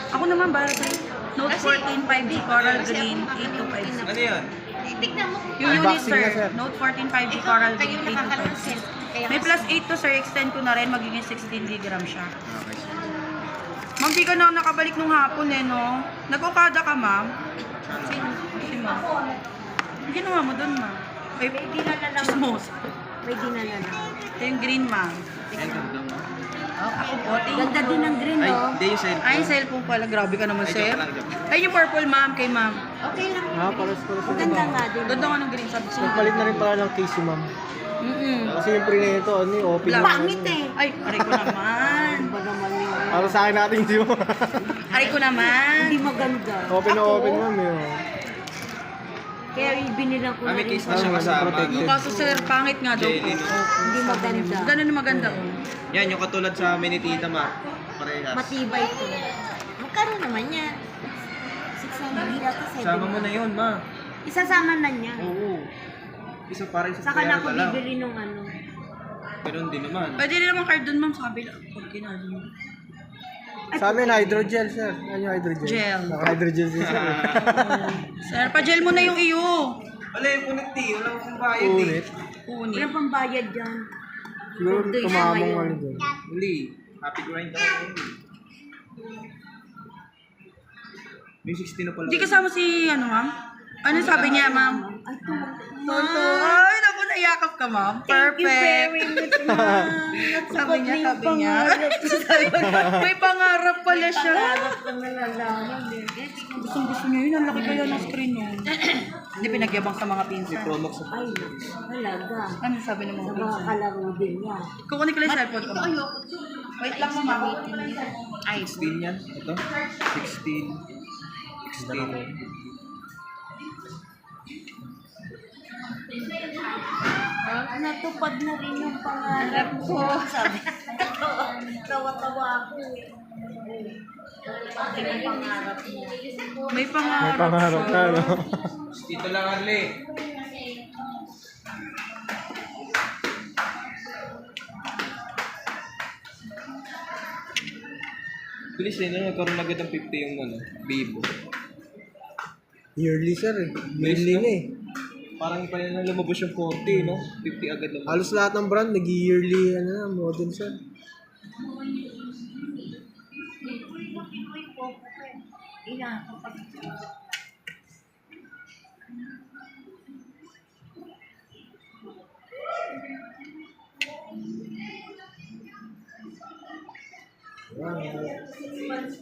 Ako naman, para sa Note 14 5G Coral Green 8256. Ano yan? Tignan mo. Yung unit, Unboxing sir. na, sir. Note 14 5G Ikaw, Coral kayo Green nakakalansel. 8256. May plus 8 to, sir. Extend ko na rin. Magiging 16 GB siya. Okay, sir. Ma'am, di ka na nakabalik nung hapon eh, no? Nag-okada ka, ma'am? Si ma'am. Ang ginawa mo dun, ma'am? Ay, May dinala lang. chismos. May dinala lang. Ito yung green, ma'am. Ay, ganda mo. Oh, ako po. Thank Ganda you. din ng green, Ay, no? hindi yung cellphone. Ay, cellphone pala. Grabe ka naman, Ay, sir. joke lang, joke. Ay, yung purple, ma'am. Kay ma'am. Okay lang. Pares Ang ganda nga din. Ganda nga ng green, sabi ko. Nagpalit na rin pala ng case si ma'am. Mm-mm. Kasi yung pre na ito, ano yung open Black. na. Pangit eh. Ay, aray ko naman. Ba naman yun? Para sa akin natin hindi mo. Aray ko naman. Hindi maganda. Open na Ako, open ma'am yun. Kaya binilang ko na May rin. case na siya kasama. Protected. Yung kaso, sir, pangit nga daw po. Jelly, no? Hindi maganda. Ganun na maganda, oh. Yan, yung katulad sa Minitita, ma. Parehas. Matibay ito. Magkano naman yan? 600 yata 7. Sama mo na yun, ma. Isasama na niya. Oo. Isa parang sa Saka na ako pera lang. bibili nung ano. Ganun din naman. Pwede rin naman card dun, ma'am, sa kabila. Pag kinalo mo. Sa amin, hydrogel sir. Ano yung hydrogel? Gel. Naka-hydrogel din sir. Sir, pa-gel mo na yung iyo. Wala yung punit, eh. Wala akong bayad, Unit. eh. Unit. Walang pambayad dyan. Siguro Birthday siya tumamang ngayon. ano dun. Hindi. Happy grind ka na. May 16 na pala. Hindi kasama si, ano, ma'am? Ano sabi niya, ma'am? Ay, tuwag. Tonto. Ay, naku, nayakap ka, ma'am. Thank you Perfect. very much, ma'am. Sabi niya, Natupad na yung sabi niya. pangarap. May pangarap pala siya. Pangarap ko nalalaman eh. Gusto niya yun. Ang laki kaya ng screen nun. Hindi pinagyabang sa mga May pinsan. promox sa Ay, talaga. Ano sabi ng mga Sa mga pinsan? kalaro din niya. Kukunin ko lang yung cellphone ko. ma'am. Wait lang, ma'am. Ay, 16 yan. Ito. 16. 16. Natupad na rin yung pangarap ko. Sabi, tawa-tawa ako eh. Pati ang pangarap mo. may May pangarap pangarap siya. na, no? Dito lang, Arle. Bilis din na, nagkaroon agad ng 50 yung ano, Vivo. Yearly sir eh. Bilis Yearly na. na eh. Parang pa na lumabas yung 40, no? 50 agad lumabas. Halos lahat ng brand nag-yearly ano, na, model sir. Wow.